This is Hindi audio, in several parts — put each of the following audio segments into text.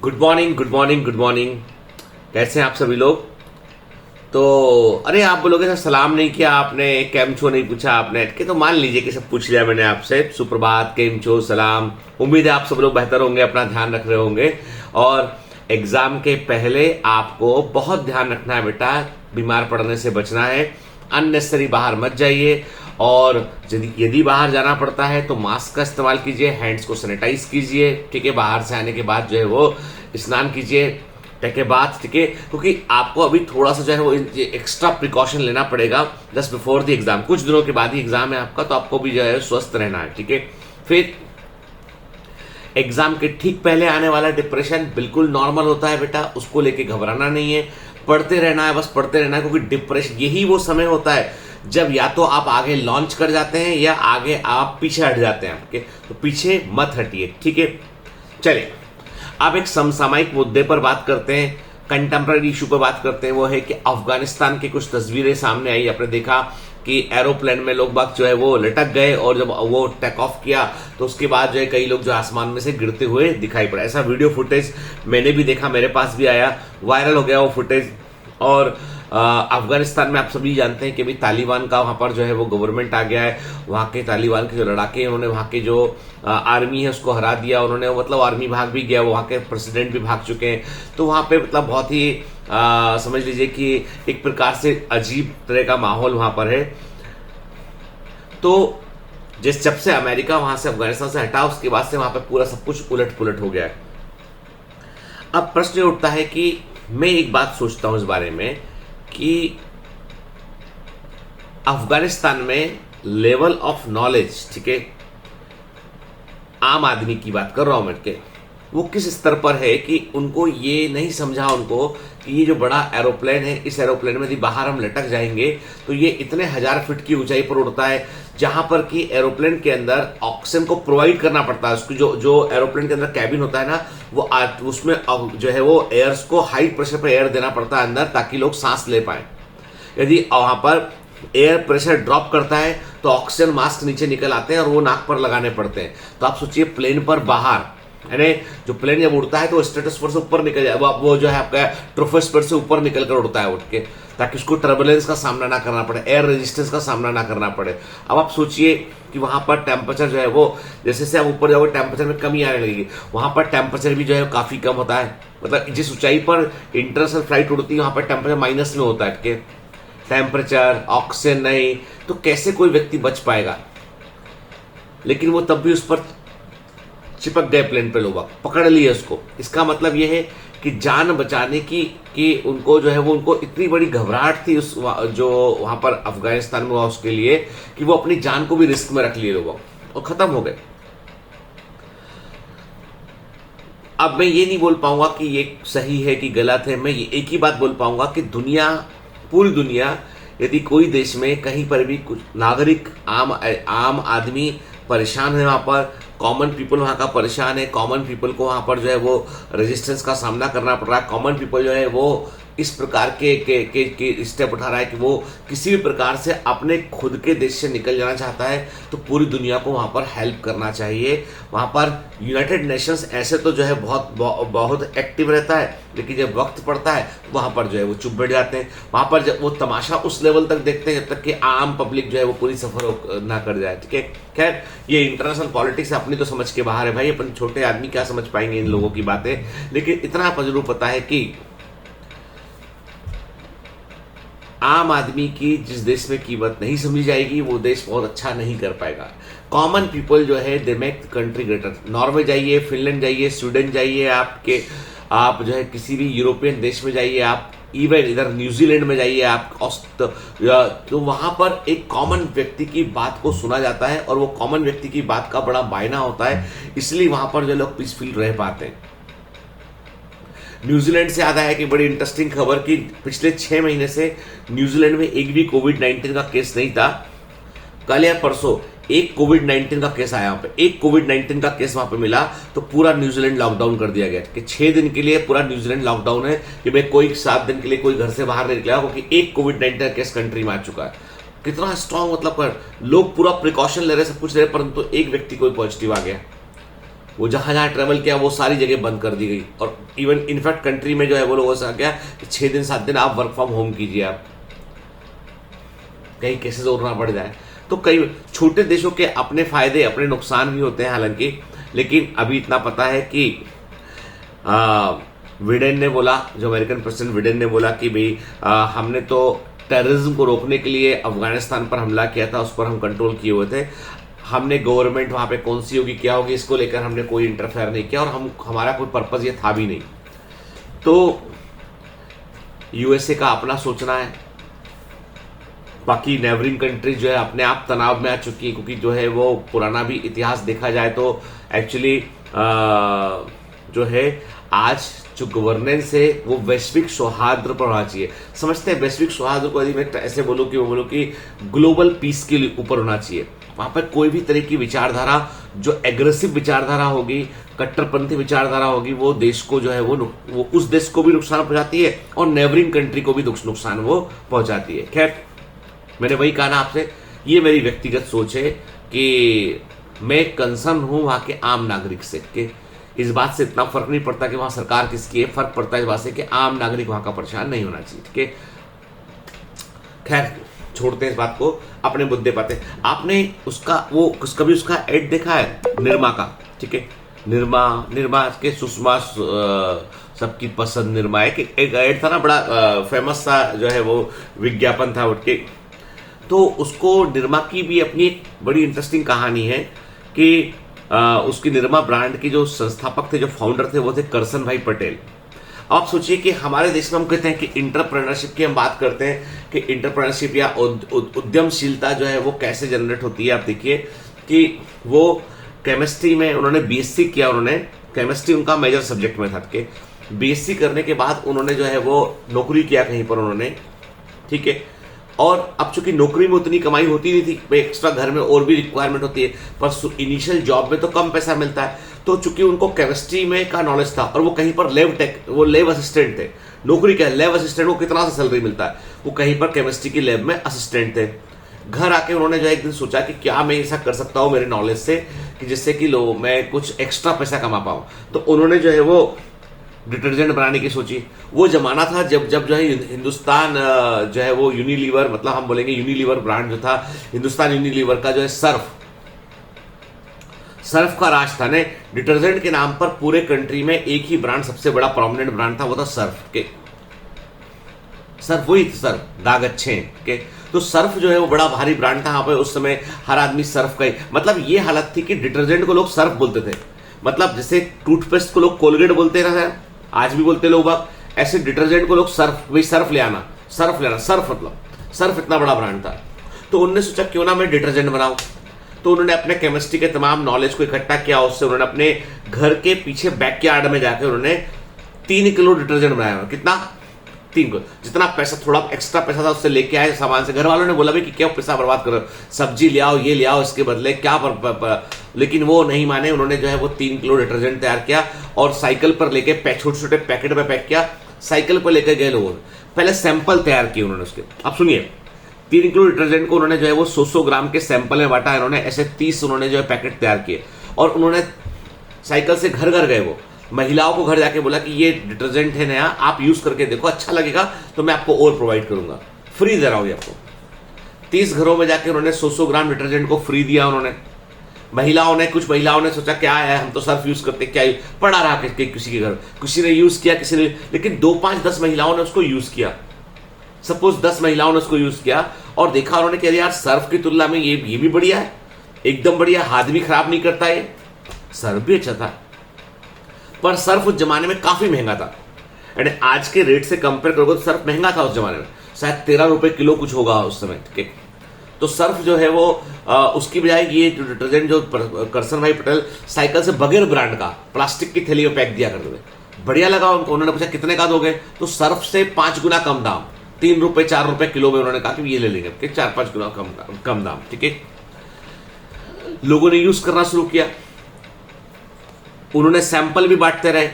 Good morning good morning good morning. कैसे हैं आप सभी लोग? तो अरे आप बोलोगे सर सलाम नहीं किया आपने, केम छो नहीं पूछा आपने, कि तो मान लीजिए कि सब पूछ लिया मैंने आपसे। सुप्रभात, केम छो, सलाम। उम्मीद है आप सब लोग बेहतर होंगे, अपना ध्यान रख रहे होंगे। और एग्जाम के पहले आपको बहुत ध्यान रखना है बेटा, बीमार पड़ने से बचना है, अननेसेसरी बाहर मत जाइए। और यदि बाहर जाना पड़ता है तो मास्क का इस्तेमाल कीजिए, हैंड्स को सैनिटाइज कीजिए, ठीक है। बाहर से आने के बाद जो है वो स्नान कीजिए, ठीक है बात, ठीक है। क्योंकि आपको अभी थोड़ा सा जो है वो एक्स्ट्रा प्रिकॉशन लेना पड़ेगा जस्ट बिफोर द एग्जाम। कुछ दिनों के बाद ही एग्जाम है आपका, तो आपको भी जो है स्वस्थ रहना है, ठीक है। फिर एग्जाम के ठीक पहले आने वाला डिप्रेशन बिल्कुल नॉर्मल होता है बेटा, उसको लेके घबराना नहीं है, पढ़ते रहना है, बस पढ़ते रहना है। क्योंकि डिप्रेशन यही वो समय होता है जब या तो आप आगे लॉन्च कर जाते हैं या आगे आप पीछे हट जाते हैं आपके, तो पीछे मत हटिए, ठीक है। चलिए अब एक समसामयिक मुद्दे पर बात करते हैं, कंटेम्पररी इशू पर बात करते हैं। वो है कि अफगानिस्तान की कुछ तस्वीरें सामने आई। आपने देखा कि एरोप्लेन में लोग बाग जो है वो लटक गए, और जब वो टेक ऑफ किया तो उसके बाद जो है कई लोग जो आसमान में से गिरते हुए दिखाई पड़ा। ऐसा वीडियो फुटेज मैंने भी देखा, मेरे पास भी आया, वायरल हो गया वो फुटेज। और अफगानिस्तान में आप सभी जानते हैं कि अभी तालिबान का वहां पर जो है वो गवर्नमेंट आ गया है। वहां के तालिबान के जो लड़ाके, उन्होंने वहां के जो आर्मी है उसको हरा दिया उन्होंने, मतलब आर्मी भाग भी गया, वहां के प्रेसिडेंट भी भाग चुके हैं। तो वहां पे मतलब बहुत ही समझ लीजिए कि एक प्रकार से अजीब तरह का माहौल वहां पर है। तो जब से अमेरिका वहां से अफगानिस्तान से हटा, उसके बाद से वहां पे पूरा सब कुछ उलट पुलट हो गया है। अब प्रश्न उठता है कि मैं एक बात सोचता हूं इस बारे में कि अफगानिस्तान में लेवल ऑफ नॉलेज, ठीक है, आम आदमी की बात कर रहा हूं मैं, के वो किस स्तर पर है कि उनको ये नहीं समझा उनको कि ये जो बड़ा एरोप्लेन है, इस एरोप्लेन में यदि बाहर हम लटक जाएंगे तो ये इतने 1000 फीट की ऊंचाई पर उड़ता है, जहां पर कि एरोप्लेन के अंदर ऑक्सीजन को प्रोवाइड करना पड़ता है। उसकी जो एरोप्लेन के अंदर कैबिन होता है ना, वो उसमें जो है वो एयर्स को हाई प्रेशर पर एयर देना पड़ता है अंदर, ताकि लोग सांस ले पाए। यदि वहां पर एयर प्रेशर ड्रॉप करता है तो ऑक्सीजन मास्क नीचे निकल आते हैं और वो नाक पर लगाने पड़ते हैं। तो आप सोचिए प्लेन पर बाहर, यानी जो प्लेन जब उड़ता है तो स्ट्रेटोस्फीयर से ऊपर निकल जाए, वो जो है आपका ट्रोपोस्फीयर से ऊपर निकल कर उड़ता है उठ के, ताकि उसको टर्बुलेंस का सामना ना करना पड़े, एयर रेजिस्टेंस का सामना ना करना पड़े। अब आप सोचिए कि वहां पर टेम्परेचर जो है वो जैसे से आप ऊपर जाओगे टेम्परेचर में कमी आने लगेगी, वहां पर टेम्परेचर भी जो है काफी कम होता है। मतलब जिस ऊंचाई पर इंटरनेशनल फ्लाइट उड़ती है वहां पर टेम्परेचर माइनस में होता है, टेम्परेचर, ऑक्सीजन नहीं, तो कैसे कोई व्यक्ति बच पाएगा। लेकिन वो तब भी उस पर चिपक गए, प्लेन पे लोग पकड़ लिए उसको। इसका मतलब यह है कि जान बचाने की उनको जो है वो उनको इतनी बड़ी घबराहट थी उस जो वहां पर अफगानिस्तान में हुआ उसके लिए, कि वो अपनी जान को भी रिस्क में रख लिए लोगों, और खत्म हो गए। अब मैं ये नहीं बोल पाऊंगा कि ये सही है कि गलत है, मैं ये एक ही बात बोल पाऊंगा कि पूरी दुनिया, यदि कोई देश में कहीं पर भी कुछ नागरिक, आम आदमी परेशान है, वहां पर कॉमन पीपल वहां का परेशान है, कॉमन पीपल को वहां पर जो है वो रेजिस्टेंस का सामना करना पड़ रहा है, कॉमन पीपल जो है वो इस प्रकार के स्टेप उठा रहा है कि वो किसी भी प्रकार से अपने खुद के देश से निकल जाना चाहता है, तो पूरी दुनिया को वहां पर हेल्प करना चाहिए। वहां पर यूनाइटेड नेशंस ऐसे तो जो है बहुत एक्टिव रहता है, लेकिन जब वक्त पड़ता है तो वहां पर जो है वो चुप बैठ जाते हैं। वहां पर जब वो तमाशा उस लेवल तक देखते हैं जब तक कि आम पब्लिक जो है वो पूरी सफर ना कर जाए, ठीक है। खैर, ये इंटरनेशनल पॉलिटिक्स अपनी तो समझ के बाहर है भाई, अपन छोटे आदमी क्या समझ पाएंगे इन लोगों की बातें। लेकिन इतना जरूर पता है कि आम आदमी की जिस देश में कीमत नहीं समझी जाएगी, वो देश बहुत अच्छा नहीं कर पाएगा। कॉमन पीपल जो है they make the country greater. Norway जाइए, फिनलैंड जाइए, स्वीडन जाइए, आप जो है किसी भी यूरोपियन देश में जाइए, आप इवन इधर न्यूजीलैंड में जाइए आप, तो वहां पर एक कॉमन व्यक्ति की बात को सुना जाता है, और वो कॉमन व्यक्ति की बात का बड़ा मायना होता है, इसलिए वहां पर जो लोग पीसफुल रह पाते हैं। न्यूजीलैंड से याद आया कि बड़ी इंटरेस्टिंग खबर कि पिछले 6 महीने से न्यूजीलैंड में एक भी कोविड-19 का केस नहीं था। कल या परसों एक कोविड-19 का केस आया, वहां पे एक कोविड-19 का केस वहां पे मिला, तो पूरा न्यूजीलैंड लॉकडाउन कर दिया गया कि 6 दिन के लिए पूरा न्यूजीलैंड लॉकडाउन है, कि भाई कोई 7 दिन के लिए कोई घर से बाहर नहीं निकला, क्योंकि एक कोविड-19 का केस कंट्री में आ चुका है। कितना स्ट्रांग, मतलब लोग पूरा प्रिकॉशन ले रहे, सब कुछ ले रहे, परंतु एक व्यक्ति कोई पॉजिटिव आ गया, वो जहां जहां ट्रेवल किया वो सारी जगह बंद कर दी गई, और इवन इनफैक्ट कंट्री में जो है वो लोगों से क्या 6 दिन 7 दिन आप वर्क फ्रॉम होम कीजिए, आप कहीं केसेस और ना बढ़ जाए। तो कई छोटे देशों के अपने फायदे अपने नुकसान भी होते हैं हालांकि, लेकिन अभी इतना पता है कि बिडेन ने बोला, जो अमेरिकन प्रेसिडेंट बिडेन ने बोला कि भाई हमने तो टेररिज्म को रोकने के लिए अफगानिस्तान पर हमला किया था, उस पर हम कंट्रोल किए हुए थे, हमने गवर्नमेंट वहां पे कौन सी होगी क्या होगी इसको लेकर हमने कोई इंटरफेयर नहीं किया, और हमारा कोई पर्पज ये था भी नहीं। तो यूएसए का अपना सोचना है, बाकी नेबरिंग कंट्रीज जो है अपने आप तनाव में आ चुकी है, क्योंकि जो है वो पुराना भी इतिहास देखा जाए तो एक्चुअली जो है आज जो गवर्नेंस है वो वैश्विक सौहार्द पर होना चाहिए। समझते हैं वैश्विक सौहार्द को, यदि मैं ऐसे बोलूं कि ग्लोबल पीस के ऊपर होना चाहिए। वहां पर कोई भी तरह की विचारधारा जो एग्रेसिव विचारधारा होगी, कट्टरपंथी विचारधारा होगी, वो देश को जो है वो उस देश को भी नुकसान पहुंचाती है और नेबरिंग कंट्री को भी नुकसान वो पहुंचाती है। खैर, मैंने वही कहा ना आपसे, ये मेरी व्यक्तिगत सोच है कि मैं कंसर्न हूं वहां के आम नागरिक से, कि इस बात से इतना फर्क नहीं पड़ता कि वहां सरकार किसकी है, फर्क पड़ता है इस बात से कि आम नागरिक वहां का परेशान नहीं होना चाहिए। ठीक है, खैर छोड़ते हैं इस बात को, अपने मुद्दे पाते। आपने कभी उसका एड देखा है निरमा का? ठीक है, निरमा के सुषमा सबकी पसंद निरमा है, एक एड था ना, बड़ा फेमस था, जो है वो विज्ञापन था उठ के। तो उसको निरमा की भी अपनी एक बड़ी इंटरेस्टिंग कहानी है कि उसकी निरमा ब्रांड के जो संस्थापक थे, जो फाउंडर थे, वो थे करसन भाई पटेल। आप सोचिए कि हमारे देश में हम कहते हैं कि इंटरप्रेन्योरशिप की हम बात करते हैं कि इंटरप्रेन्योरशिप या उद्यमशीलता जो है वो कैसे जनरेट होती है। आप देखिए कि वो केमिस्ट्री में उन्होंने बीएससी किया, उन्होंने केमिस्ट्री उनका मेजर सब्जेक्ट में था कि बीएससी करने के बाद उन्होंने जो है वो नौकरी किया कहीं पर उन्होंने, ठीक है। और अब चूंकि नौकरी में उतनी कमाई होती नहीं थी, एक्स्ट्रा घर में और भी रिक्वायरमेंट होती है, पर इनिशियल जॉब में तो कम पैसा मिलता है। तो चूंकि उनको केमिस्ट्री में का नॉलेज था और वो कहीं पर वो लैब असिस्टेंट थे, नौकरी क्या है लैब असिस्टेंट, को कितना सा सैलरी मिलता है, वो कहीं पर केमिस्ट्री की लैब में असिस्टेंट थे। घर आके उन्होंने जो एक दिन सोचा कि क्या मैं ऐसा कर सकता हूं मेरे नॉलेज से कि जिससे कि मैं कुछ एक्स्ट्रा पैसा कमा पाऊं। तो उन्होंने जो है वो डिटर्जेंट बनाने की सोची। वो जमाना था जब जो है हिंदुस्तान जो है वो यूनिलीवर, मतलब हम बोलेंगे यूनिलीवर ब्रांड जो था, हिंदुस्तान यूनिलीवर का जो है सर्फ का राज था ने। डिटर्जेंट के नाम पर पूरे कंट्री में एक ही ब्रांड सबसे बड़ा प्रोमिनेंट ब्रांड था, वो था सर्फ के। सर्फ वही सर्फ, दाग अच्छे के। तो सर्फ जो है वो बड़ा भारी ब्रांड था। यहाँ पे उस समय हर आदमी सर्फ का ही, मतलब ये हालत थी कि डिटर्जेंट को लोग सर्फ बोलते थे। मतलब जैसे टूथपेस्ट को लोग कोलगेट बोलते रहे, आज भी बोलते लोग, ऐसे डिटर्जेंट को लोग सर्फ, भाई सर्फ ले आना, सर्फ मतलब सर्फ इतना बड़ा ब्रांड था। तो उन्होंने सोचा क्यों ना मैं डिटर्जेंट बनाऊं। तो उन्होंने अपने केमिस्ट्री के तमाम नॉलेज को इकट्ठा किया, उससे उन्होंने अपने घर के पीछे बैकयार्ड में जाकर उन्होंने 3 किलो डिटर्जेंट बनाया। कितना? 3 किलो। जितना पैसा, थोड़ा एक्स्ट्रा पैसा था उससे लेके आए सामान से। घर वालों ने बोला भाई कि क्या पैसा बर्बाद करो, सब्जी ले आओ, ये ले आओ, इसके बदले क्या लेकिन वो नहीं माने। उन्होंने जो है वो 3 किलो डिटर्जेंट तैयार किया और साइकिल पर लेके छोटे छोटे पैकेट में पैक किया, साइकिल पर लेकर गए लोगों। पहले सैंपल तैयार किए उन्होंने उसके। अब सुनिए, 3 किलो डिटर्जेंट को उन्होंने जो है वो 100 ग्राम के सैंपल में बांटा। इन्होंने ऐसे 30 उन्होंने जो है पैकेट तैयार किए और उन्होंने साइकिल से घर घर गए, वो महिलाओं को घर जाके बोला कि ये डिटर्जेंट है नया, आप यूज करके देखो, अच्छा लगेगा तो मैं आपको और प्रोवाइड करूंगा, फ्री दे रहा हूं आपको। 30 घरों में जाके उन्होंने 100 ग्राम डिटर्जेंट को फ्री दिया उन्होंने। कुछ महिलाओं ने सोचा क्या है, हम तो सर्फ यूज करते, क्या पड़ा रहा किसी के घर, किसी ने यूज किया, किसी ने, लेकिन 2, 5, 10 महिलाओं ने उसको यूज किया। सपोज 10 महिलाओं ने उसको यूज किया और देखा उन्होंने कि यार सर्फ की तुलना में ये भी बढ़िया है, एकदम बढ़िया, हाथ भी खराब नहीं करता, ये सर्फ भी अच्छा था। पर सर्फ उस जमाने में काफी महंगा था, यानी आज के रेट से कंपेयर करोगे तो सर्फ महंगा था उस जमाने में, शायद 13 रुपए किलो कुछ होगा उस समय। ठीक है, तो सर्फ जो है वो उसकी बजाय ये जो डिटर्जेंट जो करसन भाई पटेल साइकिल से बगैर ब्रांड का प्लास्टिक की थैली में पैक दिया करते थे, बढ़िया लगा उनको। उन्होंने पूछा कितने का दोगे, तो सर्फ से 5 गुना कम दाम, 3 रुपए 4 रुपए किलो में उन्होंने कहा कि ये ले लेंगे, 4-5 गुना कम दाम। ठीक है, लोगों ने यूज करना शुरू किया, उन्होंने सैंपल भी बांटते रहे,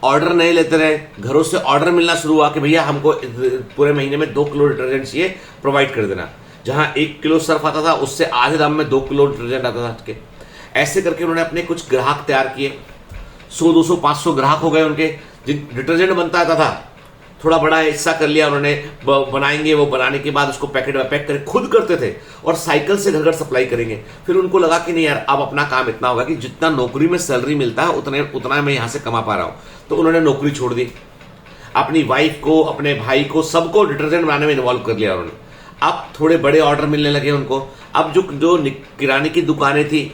ऑर्डर नहीं लेते रहे, घरों से ऑर्डर मिलना शुरू हुआ कि भैया हमको पूरे महीने में 2 किलो डिटर्जेंट चाहिए, प्रोवाइड कर देना। जहां 1 किलो सर्फ आता था उससे आधे दाम में 2 किलो डिटर्जेंट आता था। ऐसे करके उन्होंने अपने कुछ ग्राहक तैयार किए, 100, 200, 500 ग्राहक हो गए उनके। जिन डिटर्जेंट बनता था थोड़ा बड़ा हिस्सा कर लिया उन्होंने, बनाएंगे, वो बनाने के बाद उसको पैकेट में पैक करके खुद करते थे और साइकिल से घर घर सप्लाई करेंगे। फिर उनको लगा कि नहीं यार, अब अपना काम इतना होगा कि जितना नौकरी में सैलरी मिलता है उतना मैं यहां से कमा पा रहा हूं। तो उन्होंने नौकरी छोड़ दी, अपनी वाइफ को, अपने भाई को, सबको डिटर्जेंट बनाने में इन्वॉल्व कर लिया उन्होंने। अब थोड़े बड़े ऑर्डर मिलने लगे उनको। अब जो किराने की दुकानें थी,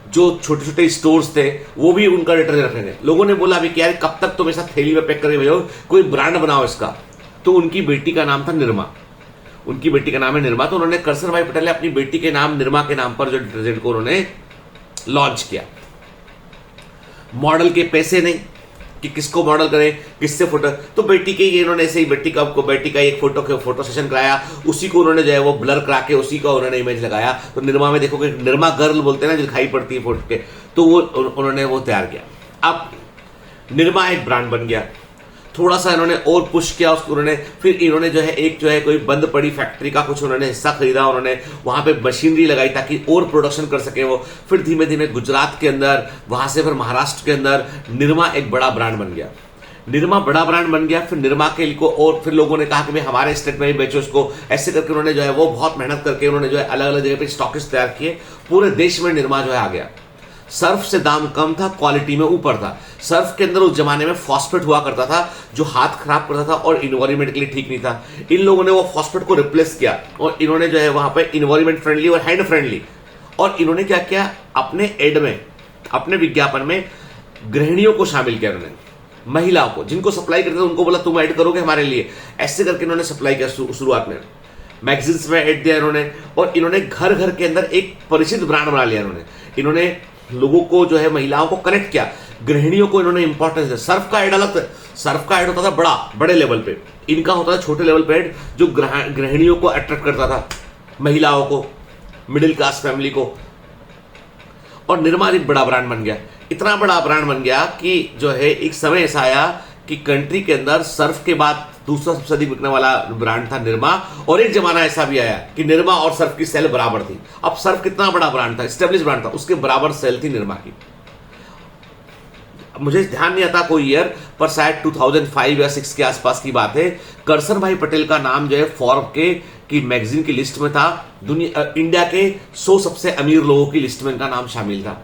जो छोटे छोटे स्टोर्स थे, वो भी उनका डिटर्जेंट रखने थे। लोगों ने बोला अभी क्या है, कब तक तुम ऐसा थैली में पैक करके भेजो, कोई ब्रांड बनाओ इसका। तो उनकी बेटी का नाम था निर्मा, उनकी बेटी का नाम है निर्मा। तो उन्होंने करसन भाई पटेल ने अपनी बेटी के नाम निर्मा के नाम पर जो डिटर्जेंट को उन्होंने लॉन्च किया। मॉडल के पैसे नहीं कि किसको मॉडल करें, किससे फोटो, तो बेटी के ये इन्होंने ऐसे ही बेटी का एक फोटो सेशन कराया, उसी को उन्होंने जो है वो ब्लर करा के उसी का उन्होंने इमेज लगाया। तो निर्मा में देखोगे, निर्मा गर्ल बोलते हैं ना, जो दिखाई पड़ती है फोटो के, तो वो उन्होंने वो तैयार किया। अब निर्मा एक ब्रांड बन गया। थोड़ा सा इन्होंने और पुश किया उसको, उन्होंने फिर इन्होंने जो है कोई बंद पड़ी फैक्ट्री का कुछ उन्होंने हिस्सा खरीदा, उन्होंने वहां पे मशीनरी लगाई ताकि और प्रोडक्शन कर सके वो। फिर धीमे धीमे गुजरात के अंदर, वहां से फिर महाराष्ट्र के अंदर निर्मा एक बड़ा ब्रांड बन गया। निर्मा बड़ा ब्रांड बन गया। फिर निर्मा के को और फिर लोगों ने कहा कि भाई हमारे स्टेट में ही बेचो इसको, ऐसे करके उन्होंने जो है वो बहुत मेहनत करके उन्होंने जो है अलग अलग जगह पे स्टॉकिस्ट तैयार किए। पूरे देश में निर्मा जो है आ गया। सर्फ से दाम कम था, क्वालिटी में ऊपर था। सर्फ के अंदर उस जमाने में फॉस्फेट हुआ करता था जो हाथ खराब करता था और इन्वायरमेंट के लिए ठीक नहीं था। इन लोगों ने वो फॉस्फेट को रिप्लेस किया और इन्होंने जो है वहां पे इन्वायरमेंट फ्रेंडली और हैंड फ्रेंडली, और इन्होंने क्या किया, अपने एड में, अपने विज्ञापन में गृहिणियों को शामिल किया। उन्होंने महिलाओं को, जिनको सप्लाई करते थे उनको बोला तुम ऐड करोगे हमारे लिए, ऐसे करके इन्होंने सप्लाई किया। शुरुआत में मैगजीन्स में ऐड दिया इन्होंने, और इन्होंने घर घर के अंदर एक परिचित ब्रांड बना लिया। इन्होंने लोगों को जो है, महिलाओं को कनेक्ट किया, गृहिणियों को इन्होंने इंपॉर्टेंस दिया। सर्फ का ऐड अलग था, सर्फ का ऐड होता था बड़े लेवल पे, इनका होता था छोटे लेवल पे ऐड, जो गृहिणियों को अट्रैक्ट करता था, महिलाओं को, मिडिल क्लास फैमिली को। और निर्मा एक बड़ा ब्रांड बन गया, इतना बड़ा ब्रांड बन गया कि जो है एक समय ऐसा आया कि कंट्री के अंदर सर्फ के बाद दूसरा सबसे अधिक बिकने वाला ब्रांड था निर्मा। और एक जमाना ऐसा भी आया कि निर्मा और सर्फ की सेल बराबर थी। अब सर्फ कितना बड़ा ब्रांड था, एस्टेब्लिश ब्रांड था, उसके बराबर सेल थी निर्मा की। मुझे ध्यान नहीं आता कोई ईयर, पर शायद 2005 या 6 के आसपास की बात है। करसन भाई पटेल का नाम जो है फॉर्ब की मैगजीन की लिस्ट में था। इंडिया के 100 सबसे अमीर लोगों की लिस्ट में इनका नाम शामिल था।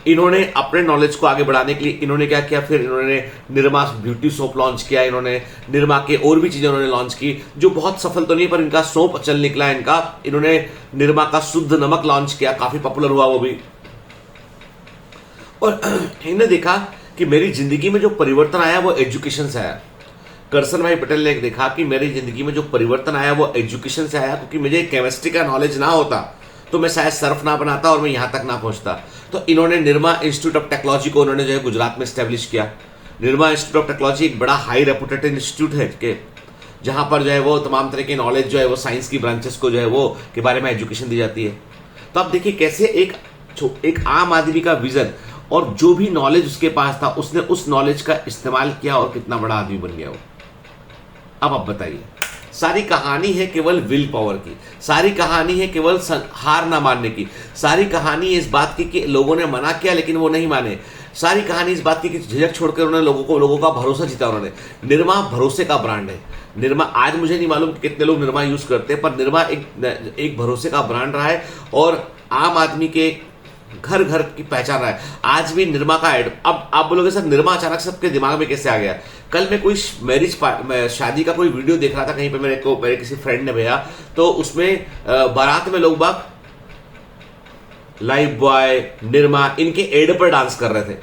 इन्होंने अपने नॉलेज को आगे बढ़ाने के लिए इन्होंने क्या किया, फिर इन्होंने निरमा ब्यूटी सोप लॉन्च किया। इन्होंने निरमा के और भी चीजें उन्होंने लॉन्च की जो बहुत सफल तो नहीं, पर इनका सोप चल निकला इनका। इन्होंने निरमा का शुद्ध नमक लॉन्च किया, काफी पॉपुलर हुआ वो भी। और इन्होंने देखा कि मेरी जिंदगी में जो परिवर्तन आया वो एजुकेशन से आया। करसन भाई पटेल ने देखा कि मेरी जिंदगी में जो परिवर्तन आया वो एजुकेशन से आया, क्योंकि मुझे केमिस्ट्री का नॉलेज ना होता तो मैं शायद सर्फ ना बनाता और मैं यहां तक ना पहुंचता। तो इन्होंने निरमा इंस्टीट्यूट ऑफ टेक्नोलॉजी को उन्होंने जो है गुजरात में स्टैब्लिश किया। निरमा इंस्टीट्यूट ऑफ टेक्नोलॉजी एक बड़ा हाई रेपुटेड इंस्टीट्यूट है के जहां पर जो है वो तमाम तरह की नॉलेज जो है वो साइंस की ब्रांचेस को जो है वो के बारे में एजुकेशन दी जाती है। तो आप देखिए कैसे एक आम आदमी का विजन और जो भी नॉलेज उसके पास था उसने उस नॉलेज का इस्तेमाल किया और कितना बड़ा आदमी बन गया वो। अब आप बताइए, सारी कहानी है केवल विल पावर की, सारी कहानी है केवल हार ना मानने की, सारी कहानी है इस बात की कि लोगों ने मना किया लेकिन वो नहीं माने, सारी कहानी इस बात की कि झिझक छोड़कर उन्होंने लोगों का भरोसा जीता। उन्होंने निरमा भरोसे का ब्रांड है। निरमा आज मुझे नहीं मालूम कि कितने लोग निरमा यूज करते हैं, पर निरमा एक भरोसे का ब्रांड रहा है और आम आदमी के घर घर की पहचान रहा है। आज भी निरमा का एड, अब आप बोलोगे सर निरमा अचानक सबके दिमाग में कैसे आ गया। कल मैं कोई शादी का कोई वीडियो देख रहा था कहीं पे, मेरे किसी फ्रेंड ने भेजा, तो उसमें बारात में लोग बाग लाइफ बॉय, निरमा, इनके एड पर डांस कर रहे थे।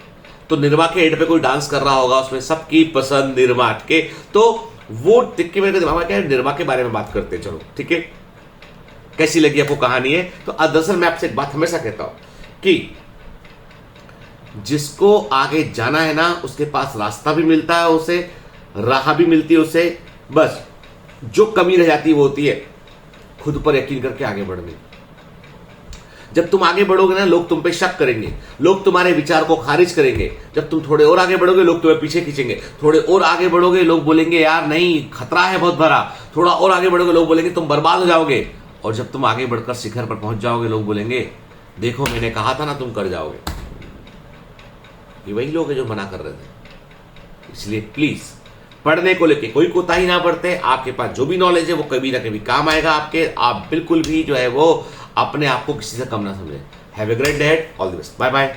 तो निरमा के एड पे कोई डांस कर रहा होगा, उसमें सबकी पसंद निरमा के, तो वो देख के मेरे दिमाग में क्या है, निरमा के बारे में बात करते हैं। चलो ठीक है, कैसी लगी आपको कहानी है। तो दरअसल मैं आपसे एक बात हमेशा कहता हूं कि जिसको आगे जाना है ना उसके पास रास्ता भी मिलता है, उसे राह भी मिलती है उसे, बस जो कमी रह जाती है वो होती है खुद पर यकीन करके आगे बढ़ने। जब तुम आगे बढ़ोगे ना लोग तुम पे शक करेंगे, लोग तुम्हारे विचार को खारिज करेंगे। जब तुम थोड़े और आगे बढ़ोगे लोग तुम्हें पीछे खींचेंगे, थोड़े और आगे बढ़ोगे लोग बोलेंगे यार नहीं खतरा है बहुत भरा, थोड़ा और आगे बढ़ोगे लोग बोलेंगे तुम बर्बाद हो जाओगे। और जब तुम आगे बढ़कर शिखर पर पहुंच जाओगे लोग बोलेंगे देखो मैंने कहा था ना तुम कर जाओगे। ये वही लोग हैं जो मना कर रहे थे। इसलिए प्लीज पढ़ने को लेके कोई कोताही ना बरते। आपके पास जो भी नॉलेज है वो कभी ना कभी काम आएगा आपके। आप बिल्कुल भी जो है वो अपने आप को किसी से कम ना समझे। Have a great day, all the best, bye bye.